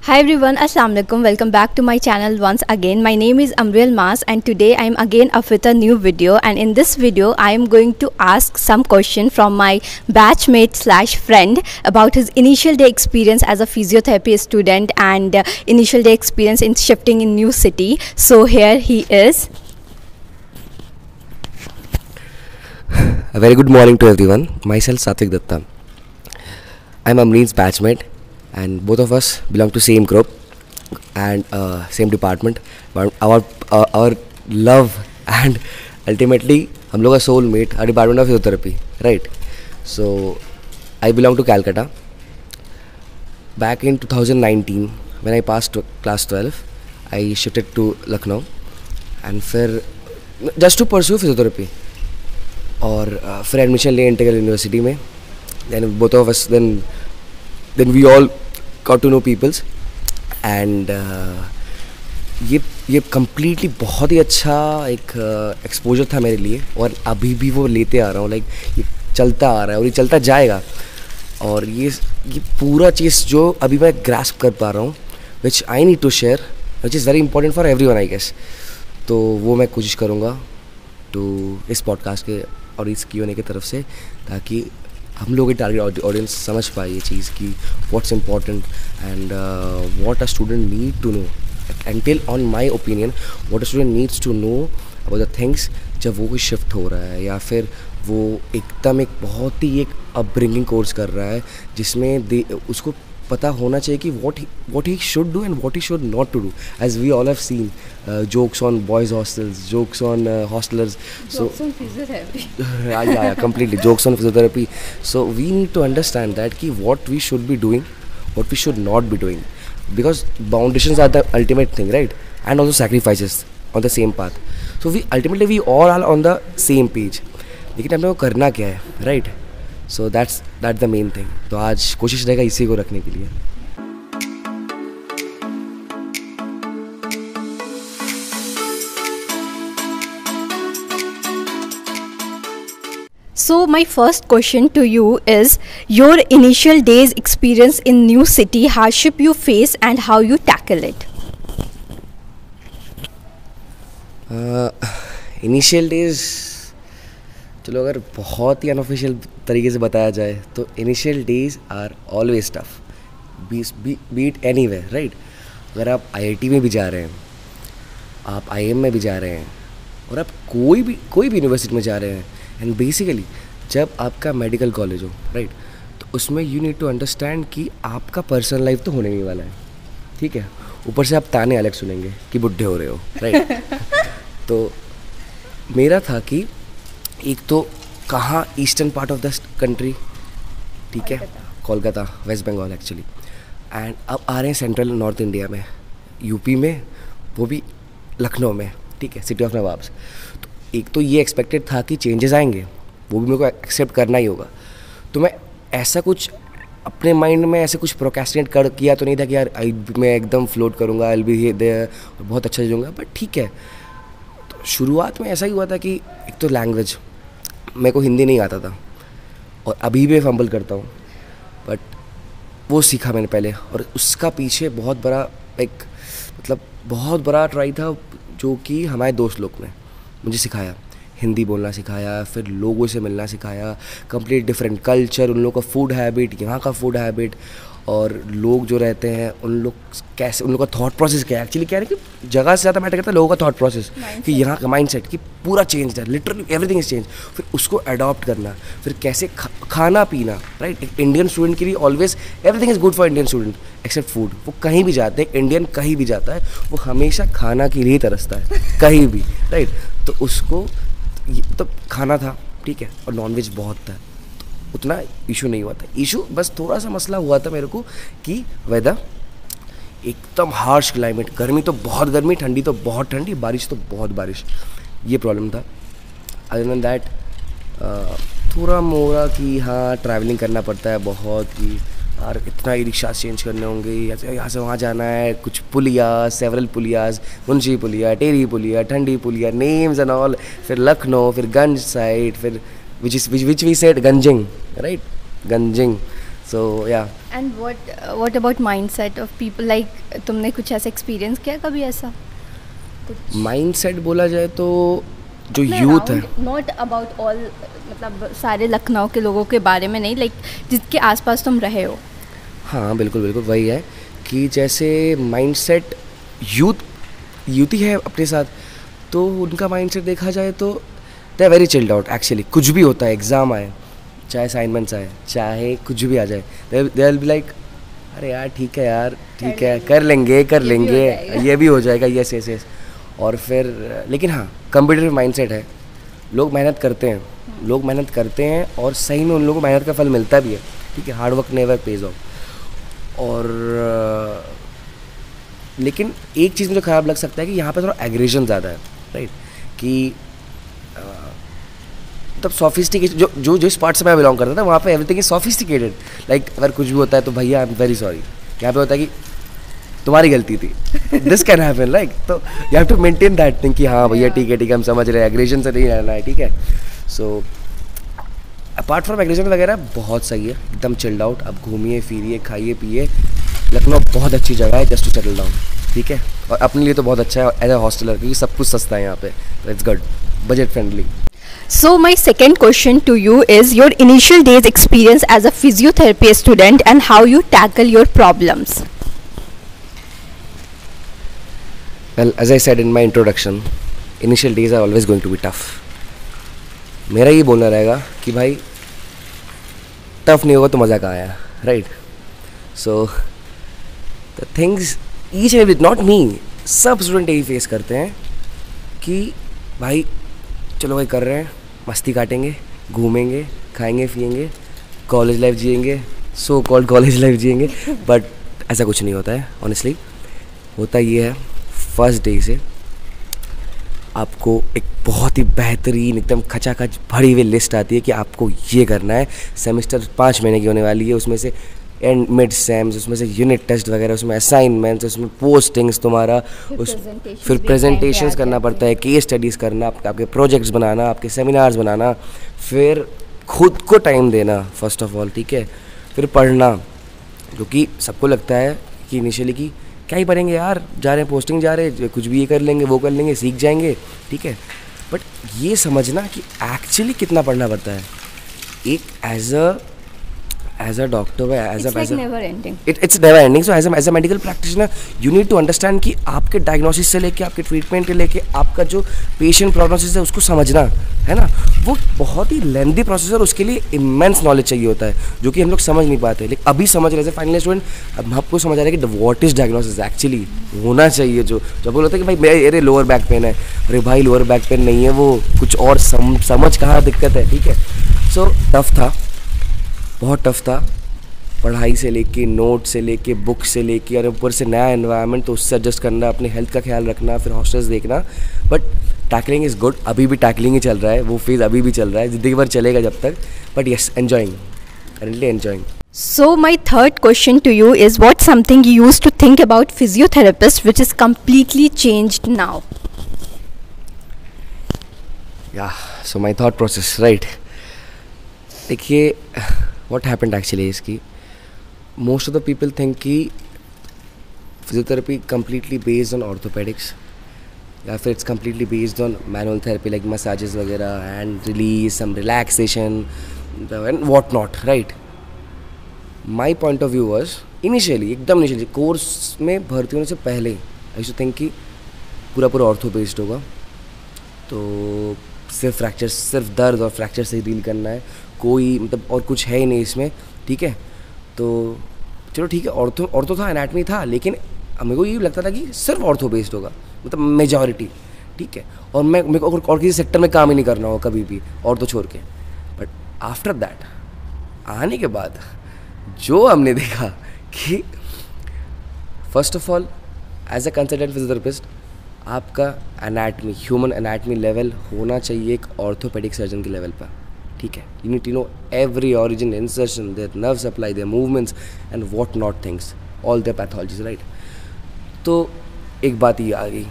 Hi everyone, Assalamu alaikum. Welcome back to my channel once again. My name is Amril Mas and today I am again up with a new video, and in this video I am going to ask some question from my batchmate slash friend about his initial day experience as a physiotherapy student and initial day experience in shifting in new city. So here he is. A very good morning to everyone. Myself Satvik Datta. I'm Amreen's batchmate and both of us belong to same group and same department. But our love and ultimately हम लोग का soulmate our department of physiotherapy, right? So I belong to Calcutta. Back in 2019 when I passed class 12, I shifted to Lucknow and फिर just to pursue physiotherapy. और फिर admission लिए integral university में. Then both of us then we all got to know peoples and ये completely बहुत ही अच्छा एक एक्सपोजर था मेरे लिए और अभी भी वो लेते आ रहा हूँ. लाइक ये चलता आ रहा है और ये चलता जाएगा. और ये पूरा चीज़ जो अभी मैं ग्रास्प कर पा रहा हूँ which I need to share, which is very important for everyone I guess. तो वो मैं कोशिश करूँगा टू इस पॉडकास्ट के और इस Q&A की तरफ से, ताकि हम लोग की टारगेट ऑडियंस समझ पाए ये चीज़ की what's important and what a student need to know. Until on my opinion what a student needs to know about the things जब वो कोई शिफ्ट हो रहा है या फिर वो एकदम एक बहुत ही एक अपब्रिंगिंग कोर्स कर रहा है जिसमें उसको पता होना चाहिए कि what he should do and what he should not to do. As we all have seen jokes on boys hostels, jokes on hostelers, Jokes on physiotherapy. yeah, completely jokes on physiotherapy. So we need to understand that ki what we should be doing, what we should not be doing, because foundations are the ultimate thing, right? And also sacrifices on the same path. So we all are on the same page. लेकिन हमें वो करना क्या है, right? So that's the main thing. तो आज कोशिश रहेगा इसी को रखने के लिए. So my first question to you is your initial days experience in new city, hardship you face and how you tackle it. Initial days, चलो अगर बहुत ही अनऑफिशियल तरीके से बताया जाए तो initial days are always tough, beat anywhere, right? अगर आप IIT में भी जा रहे हैं, आप IIM में भी जा रहे हैं और आप कोई भी यूनिवर्सिटी में जा रहे हैं, एंड बेसिकली जब आपका मेडिकल कॉलेज हो, राइट, तो उसमें यू नीड टू अंडरस्टैंड कि आपका पर्सनल लाइफ तो होने नहीं वाला है, ठीक है? ऊपर से आप ताने अलग सुनेंगे कि बुढ़े हो रहे हो, राइट? तो मेरा था कि एक तो कहाँ eastern part of the country, ठीक है, कोलकाता, वेस्ट बंगाल एक्चुअली, एंड अब आ रहे हैं सेंट्रल नॉर्थ इंडिया में, यूपी में, वो भी लखनऊ में, ठीक है, सिटी ऑफ नवाब्स. तो एक तो ये एक्सपेक्टेड था कि चेंजेस आएंगे, वो भी मेरे को एक्सेप्ट करना ही होगा. तो मैं ऐसा कुछ अपने माइंड में ऐसे कुछ प्रोक्रेस्टिनेट किया तो नहीं था कि यार मैं एकदम फ्लोट करूँगा, आई विल बी देयर, बहुत अच्छा जाऊँगा, बट ठीक है. तो शुरुआत में ऐसा ही हुआ था कि एक तो लैंग्वेज, मेरे को हिंदी नहीं आता था और अभी भी फंबल करता हूँ, बट वो सीखा मैंने पहले. और उसका पीछे बहुत बड़ा ट्राई था जो कि हमारे दोस्त लोग ने मुझे सिखाया. हिंदी बोलना सिखाया, फिर लोगों से मिलना सिखाया, कंप्लीट डिफरेंट कल्चर, उन लोगों का फूड हैबिट, यहाँ का फूड हैबिट, और लोग जो रहते हैं उन लोग कैसे, उन लोग का थॉट प्रोसेस क्या है. एक्चुअली क्या है कि जगह से ज़्यादा मैटर करता है लोगों का थॉट प्रोसेस, कि यहाँ का माइंडसेट कि पूरा चेंज है, लिटरली एवरीथिंग इज चेंज. फिर उसको अडॉप्ट करना, फिर कैसे खाना पीना, राइट? एक इंडियन स्टूडेंट के लिए always everything is good for Indian student except food. वो कहीं भी जाते हैं, इंडियन कहीं भी जाता है, वो हमेशा खाना के लिए तरसता है कहीं भी, राइट? तो उसको तो खाना था, ठीक है, और नॉनवेज बहुत था, उतना इशू नहीं हुआ था. इशू बस थोड़ा सा मसला हुआ था मेरे को कि वेदर, एकदम हार्श क्लाइमेट, गर्मी तो बहुत गर्मी, ठंडी तो बहुत ठंडी, बारिश तो बहुत बारिश, ये प्रॉब्लम था. अदर देन दैट थोड़ा मोड़ा कि हाँ ट्रैवलिंग करना पड़ता है बहुत, कि यार इतना ई रिक्शा चेंज करने होंगे, यहाँ से वहाँ जाना है, कुछ पुलिया, सेवरल पुलियाज, मुंशी पुलिया, टेरी पुलिया, ठंडी पुलिया, नेम्स एंड ऑल. फिर लखनऊ, फिर गंज साइड, फिर which we said Ganjing, right? Ganjing. सो या. And what about mindset of people, like तुमने कुछ ऐसा एक्सपीरियंस किया कभी ऐसा कुछ? माइंडसेट बोला जाए तो जो यूथ है, नॉट अबाउट ऑल, मतलब सारे लखनऊ के लोगों के बारे में नहीं, लाइक जिसके आसपास तुम रहे हो. हाँ बिल्कुल बिल्कुल वही है कि जैसे माइंडसेट यूथ ही है अपने साथ, तो उनका माइंडसेट देखा जाए तो they are very chilled out actually. कुछ भी होता है, एग्ज़ाम आए, चाहे असाइनमेंट्स आए, चाहे कुछ भी आ जाए, दे विल बी लाइक अरे यार ठीक है यार, ठीक है कर लेंगे ये भी हो जाएगा, यस यस यस. और फिर लेकिन हाँ, कम्पिटिटिव माइंडसेट है. लोग मेहनत करते हैं और सही में उन लोगों को मेहनत का फल मिलता भी है. ठीक है, hard work never page of. और लेकिन एक चीज़ मुझे ख़राब लग सकता है कि यहाँ पे थोड़ा एग्रेशन ज़्यादा है, राइट. कि तब सोफिस्टिकेशन, जो जिस पार्ट से मैं बिलोंग करता था वहाँ पे एवरीथिंग इज सोफिस्टिकेटेड. लाइक अगर कुछ भी होता है तो भैया आई एम वेरी सॉरी. यहाँ पे होता है कि तुम्हारी गलती थी, दिस कैन हैपन, लाइक. तो you have to maintain that thing कि हाँ भैया ठीक है हम समझ रहे हैं, एग्रेशन से नहीं रहना है, ठीक है. सो अपार्ट फ्रॉम एग्रेशन वगैरह बहुत सही है, एकदम चिल्ड आउट. अब घूमिए फिरिए, खाइए पिए. लखनऊ बहुत अच्छी जगह है जस्ट टू सेटल डाउन, ठीक है. और अपने लिए तो बहुत अच्छा है एज ए हॉस्टलर, क्योंकि सब कुछ सस्ता है यहाँ पे. It's good, budget friendly. So my second question to you is your initial days experience as a physiotherapy student and how you tackle your problems. Well, as I said in my introduction, initial days are always going to be tough. मेरा ये बोलना रहेगा कि भाई tough नहीं होगा तो मज़ा कहाँ आया, right. So the things each and not me, सब स्टूडेंट यही फेस करते हैं कि भाई चलो भाई कर रहे हैं, मस्ती काटेंगे, घूमेंगे, खाएंगे पिएंगे, कॉलेज लाइफ जिएंगे, सो कॉल्ड कॉलेज लाइफ जिएंगे. बट ऐसा कुछ नहीं होता है ऑनेस्टली. होता ये है, फर्स्ट डे से आपको एक बहुत ही बेहतरीन एकदम खचाखच भरी हुई लिस्ट आती है कि आपको ये करना है. सेमेस्टर 5 महीने की होने वाली है, उसमें से एंड मिड सेम्स, उसमें से यूनिट टेस्ट वगैरह, उसमें असाइनमेंट्स, उसमें पोस्टिंग्स तुम्हारा, फिर प्रेजेंटेशंस करना पड़ता है, केस स्टडीज़ करना, आपके प्रोजेक्ट्स बनाना, आपके सेमिनार्स बनाना, फिर खुद को टाइम देना फर्स्ट ऑफ ऑल, ठीक है. फिर पढ़ना, क्योंकि सबको लगता है कि इनिशियली कि क्या ही पढ़ेंगे यार, जा रहे हैं पोस्टिंग जा रहे हैं, कुछ भी ये कर लेंगे वो कर लेंगे, सीख जाएंगे, ठीक है. बट ये समझना कि एक्चुअली कितना पढ़ना पड़ता है. एक as a doctor, it's never ending. It's never ending. So as a medical practitioner, you need to understand कि आपके डायग्नोसिस से लेके आपके ट्रीटमेंट के लेके आपका जो पेशेंट प्रोग्नोसिस है उसको समझना है ना, वो बहुत ही लेंथी प्रोसेस है और उसके लिए इमेंस नॉलेज चाहिए होता है, जो कि हम लोग समझ नहीं पाते. लेकिन अभी समझ रहे थे फाइनल स्टूडेंट, अब आपको समझ आ रहा है कि व्हाट इज डायग्नोसिस एक्चुअली होना चाहिए. जो जब बोलते हैं कि भाई मेरे लोअर बैक पेन है, अरे भाई लोअर बैक पेन नहीं है, वो कुछ और समझ कहाँ दिक्कत है, ठीक है. सो टफ था, बहुत टफ था. पढ़ाई से लेके, नोट से लेके, बुक से लेके, और ऊपर से नया एनवायरनमेंट, तो उससे एडजस्ट करना, अपने हेल्थ का ख्याल रखना, फिर हॉस्टल्स देखना. But tackling is good. अभी भी टैकलिंग ही चल रहा है, वो फेज़ अभी भी चल रहा है, ज़िंदगी भर चलेगा जब तक. But yes, enjoying, currently enjoying. So my third question to you is, what's something you used to think about physiotherapist which is completely changed now? Yeah, so my thought process, right. देखिए what happened actually is कि most of the people think कि physiotherapy completely based on orthopedics, या फिर it's completely based on manual therapy like massages वगैरह and release, some relaxation and what not, right. My point of view was एकदम initially course में भर्ती होने से पहले I used to think कि पूरा ऑर्थो बेस्ड होगा, तो सिर्फ फ्रैक्चर, सिर्फ दर्द और फ्रैक्चर से ही डील करना है, कोई मतलब और कुछ है ही नहीं इसमें, ठीक है. तो चलो ठीक है, ऑर्थो था, एनाटमी था, लेकिन मेरे को ये लगता था कि सिर्फ ऑर्थो बेस्ड होगा, मतलब मेजॉरिटी, ठीक है. और मेरे को और किसी सेक्टर में काम ही नहीं करना होगा कभी भी ऑर्थो छोड़ के. बट आफ्टर दैट आने के बाद जो हमने देखा कि first of all as a consultant physiotherapist आपका एनाटमी, ह्यूमन एनाटमी लेवल होना चाहिए एक ऑर्थोपेडिक सर्जन के लेवल पर, ठीक है. You need to know every origin, insertion, their nerve supply, their movements and what not things, all their pathologies, right. तो एक बात ये आ गई.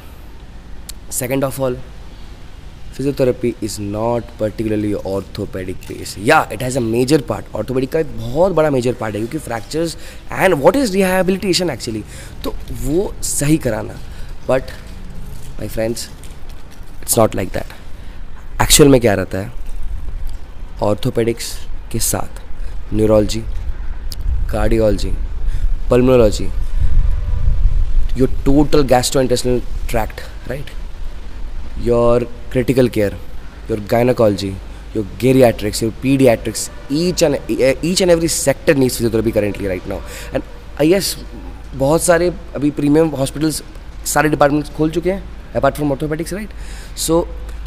Second of all physiotherapy is not particularly orthopaedic base. या it has a major part. Orthopaedic का एक बहुत बड़ा मेजर पार्ट है, क्योंकि fractures and what is rehabilitation actually, तो वो सही कराना. But my friends, it's not like that. Actual में क्या रहता है, ऑर्थोपेडिक्स के साथ neurology, cardiology, pulmonology, your total gastrointestinal tract, right, your critical care, your gynecology, your geriatrics, your pediatrics, each and every sector needs physiotherapy currently right now. And I guess बहुत सारे अभी premium hospitals सारे departments खोल चुके हैं apart from orthopaedics, right. सो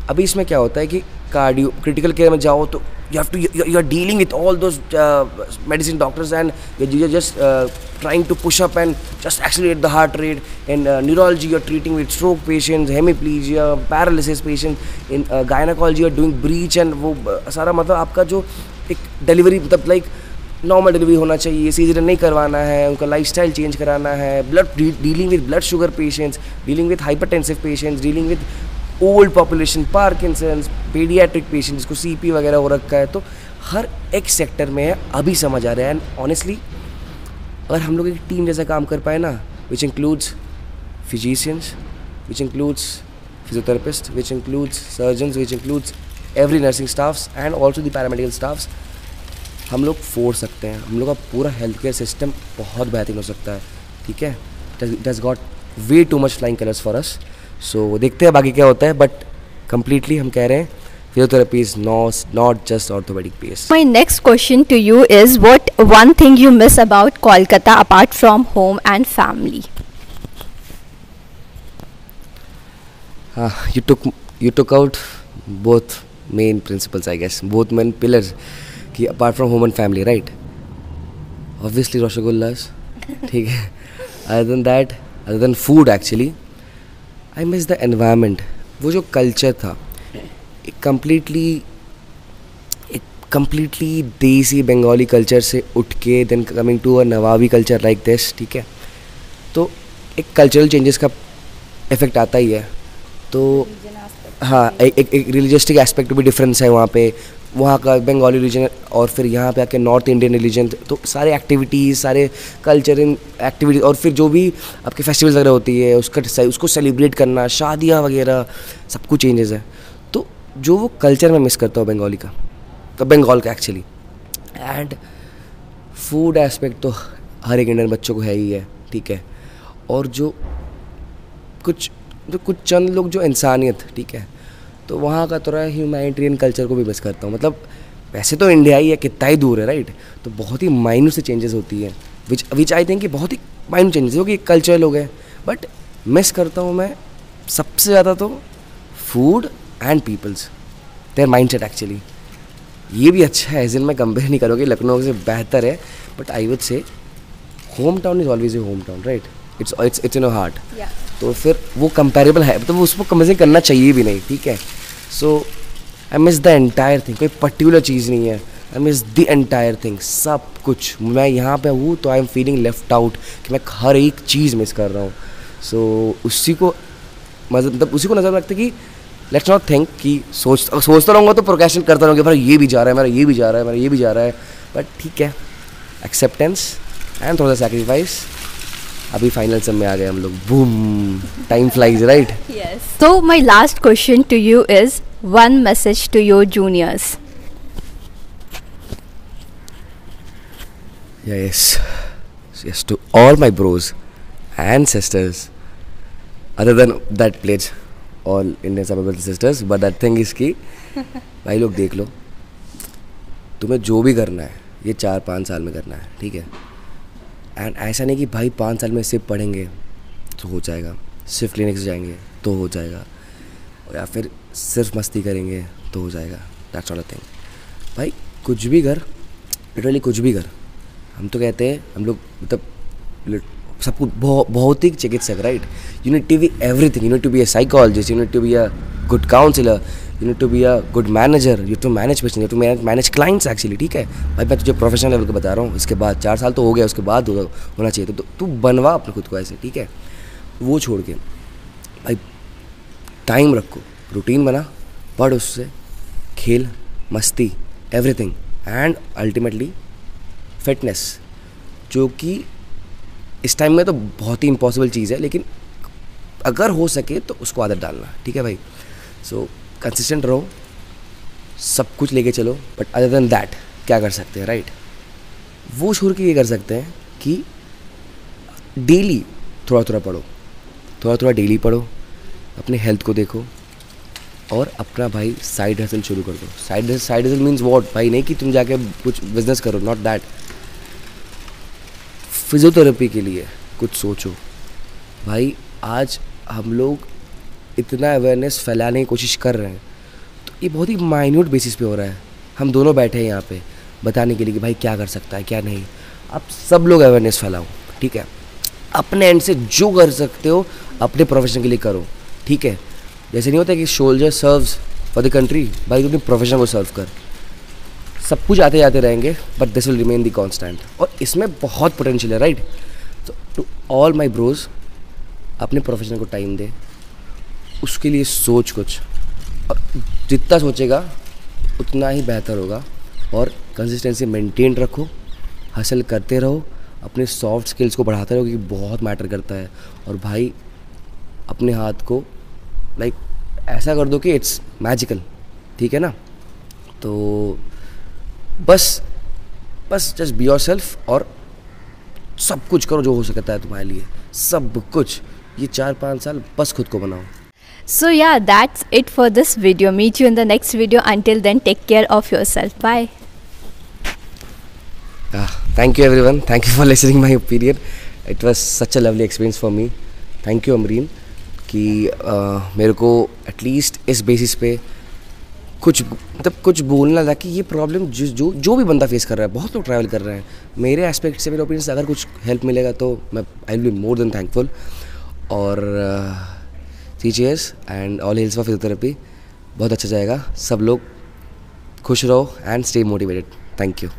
अभी इसमें क्या होता है कि कार्डियो क्रिटिकल केयर में जाओ तो you are dealing with all those medicine doctors, and you're just trying to push up and just accelerate the heart rate. In neurology, you're treating with stroke patients, hemiplegia, paralysis patients. In gynecology, you're doing breech, and वो सारा मतलब आपका जो एक delivery मतलब like normal delivery होना चाहिए, caesarean नहीं करवाना है, उनका लाइफस्टाइल चेंज कराना है, blood dealing with blood sugar patients, dealing with hypertensive patients, dealing with old population, Parkinson's, paediatric patient जिसको सीपी वगैरह हो रखा है. तो हर एक सेक्टर में है, अभी समझ आ रहा है. एंड ऑनेस्टली अगर हम लोग एक टीम जैसा काम कर पाए ना, which includes physicians, which includes physiotherapist, which includes surgeons, which includes every nursing staffs and also the paramedical staffs, हम लोग फोड़ सकते हैं. हम लोग का पूरा हेल्थ केयर सिस्टम बहुत बेहतरीन हो सकता है. ठीक है, it has got way too much flying colours for us. So देखते हैं बाकी क्या होता है. बट कंप्लीटली हम कह रहे हैं physiotherapy is not just orthopedic based. My next question to you is, what one thing you miss about Kolkata apart from home and family? You took out both main principles, I guess, both main pillars कि apart from home and family, right? Obviously rasgullas, ठीक है. Other than that, other than food actually, I miss the environment. वो जो culture था, एक completely देसी Bengali culture से उठ के then coming to a nawabi culture like this, ठीक है. तो एक कल्चरल चेंजेस का इफेक्ट आता ही है. तो हाँ, एक रिलीजियस्टिक एस्पेक्ट भी डिफरेंस है वहाँ पे. वहाँ का बंगाली रिलीजन और फिर यहाँ पे आके नॉर्थ इंडियन रिलीजन, तो सारे एक्टिविटीज़, सारे कल्चरल एक्टिविटीज़, और फिर जो भी आपके फेस्टिवल्स वगैरह होती है उसको सेलिब्रेट करना, शादियाँ वगैरह, सब कुछ चेंजेस है. तो जो वो कल्चर मैं मिस करता हूँ बंगाली का, तो बंगाल का एक्चुअली. एंड फूड एस्पेक्ट तो हर एक इंडियन बच्चों को है ही है, ठीक है. और जो कुछ चंद लोग जो इंसानियत, ठीक है, तो वहाँ का थोड़ा ह्यूमैनिटेरियन कल्चर को भी मिस करता हूँ. मतलब वैसे तो इंडिया ही है, कितना ही दूर है, राइट. तो बहुत ही माइन्यूट से चेंजेस होती है, विच आई थिंक कि बहुत ही माइन्यूट चेंजेस, क्योंकि कल्चर लोग हैं. बट मिस करता हूँ मैं सबसे ज़्यादा तो food and peoples, their mindset actually. ये भी अच्छा है, जिन मैं कंपेयर नहीं करूँगी, लखनऊ से बेहतर है. But I would say home town is always a home town, right. It's in your heart. तो फिर वो कंपेरेबल है, तो उसको कंपेरिजन करना चाहिए भी नहीं, ठीक है. So I miss the entire thing. कोई पर्टिकुलर चीज़ नहीं है, I miss the entire thing, सब कुछ. मैं यहाँ पे हूँ तो I am feeling left out, कि मैं हर एक चीज़ मिस कर रहा हूँ. सो उसी को नज़र में रखते कि लेट्स नॉट थिंक कि सोचता रहूँगा तो प्रोक्रेस्टिनेशन करता रहूँगा, भाई ये भी जा रहा है, मेरा ये भी जा रहा है, मेरा ये भी जा रहा है. बट ठीक है, एक्सेप्टेंस एंड थोड़ा सा सैक्रिफाइस. अभी फाइनल सब में आ गए हम लोग. Boom, time flies, right. Yes. So my last question to you is, one message to your juniors. Yes, to all my bros and sisters, other than that pledge, all Indian Samabal sisters, but that thing is कि भाई लोग देख लो, तुम्हें जो भी करना है ये 4-5 साल में करना है, ठीक है. एंड ऐसा नहीं कि भाई 5 साल में सिर्फ पढ़ेंगे तो हो जाएगा, सिर्फ क्लिनिक्स जाएंगे तो हो जाएगा, या फिर सिर्फ मस्ती करेंगे तो हो जाएगा. That's not a thing. भाई कुछ भी कर, लिटरली कुछ भी कर. हम तो कहते हैं, हम लोग मतलब सब कुछ भौतिक चिकित्सक, right. You need to be everything. You need to be a psychologist, you need to be a good counsellor, you need to be a good manager, you to manage patient, you to manage clients actually, ठीक है. भाई मैं तुझे professional level को बता रहा हूँ. इसके बाद 4 साल तो हो गया, उसके बाद होना चाहिए. तो तू बनवा अपने खुद को ऐसे, ठीक है. वो छोड़ के भाई टाइम रखो, रूटीन बना, पढ़ उससे, खेल, मस्ती, एवरीथिंग, एंड अल्टीमेटली फिटनेस, जो कि इस टाइम में तो बहुत ही इम्पॉसिबल चीज़ है, लेकिन अगर हो सके तो उसको आदत डालना, ठीक है भाई। सो कंसिस्टेंट रहो, सब कुछ लेके चलो, बट अदर देन दैट क्या कर सकते हैं, राइट? वो छोड़ के ये कर सकते हैं कि डेली थोड़ा थोड़ा पढ़ो, थोड़ा थोड़ा डेली पढ़ो, अपने हेल्थ को देखो, और अपना भाई साइड हसल शुरू कर दो। साइड हसल मीन्स व्हाट भाई? नहीं कि तुम जाके कुछ बिजनेस करो, नॉट दैट। फिजियोथेरेपी के लिए कुछ सोचो भाई। आज हम लोग इतना अवेयरनेस फैलाने की कोशिश कर रहे हैं, तो ये बहुत ही माइन्यूट बेसिस पे हो रहा है। हम दोनों बैठे हैं यहाँ पे बताने के लिए कि भाई क्या कर सकता है क्या नहीं। आप सब लोग अवेयरनेस फैलाओ, ठीक है? अपने एंड से जो कर सकते हो अपने प्रोफेशन के लिए करो, ठीक है? जैसे नहीं होता कि soldier serves for the country, भाई तू अपने प्रोफेशन को सर्व कर। सब कुछ आते जाते रहेंगे, but this will remain the constant, और इसमें बहुत पोटेंशियल है, राइट? तो टू ऑल माई ब्रोज, अपने प्रोफेशन को टाइम दे, उसके लिए सोच कुछ, और जितना सोचेगा उतना ही बेहतर होगा। और कंसिस्टेंसी मेंटेन रखो, हसल करते रहो, अपने सॉफ्ट स्किल्स को बढ़ाते रहो, क्योंकि बहुत मैटर करता है। और भाई अपने हाथ को लाइक ऐसा कर दो कि इट्स मैजिकल, ठीक है ना? तो बस जस्ट बी योर सेल्फ, और सब कुछ करो जो हो सकता है तुम्हारे लिए, सब कुछ। ये 4-5 साल बस खुद को बनाओ। So yeah, that's it for this video. Meet you in the next video. Until then, take care of yourself. Bye. Thank you everyone. Thank you for listening my opinion. It was such a lovely experience for me. Thank you Amreen कि मेरे को at least इस basis पे कुछ बोलना था कि ये प्रॉब्लम जो भी बंदा फेस कर रहा है, बहुत लोग ट्रैवल कर रहे हैं, मेरे एस्पेक्ट से, मेरे ओपिनियन से अगर कुछ हेल्प मिलेगा तो मैं I will be more than thankful. और cheers and all hails for physiotherapy. बहुत अच्छा जाएगा। सब लोग खुश रहो and stay motivated. Thank you.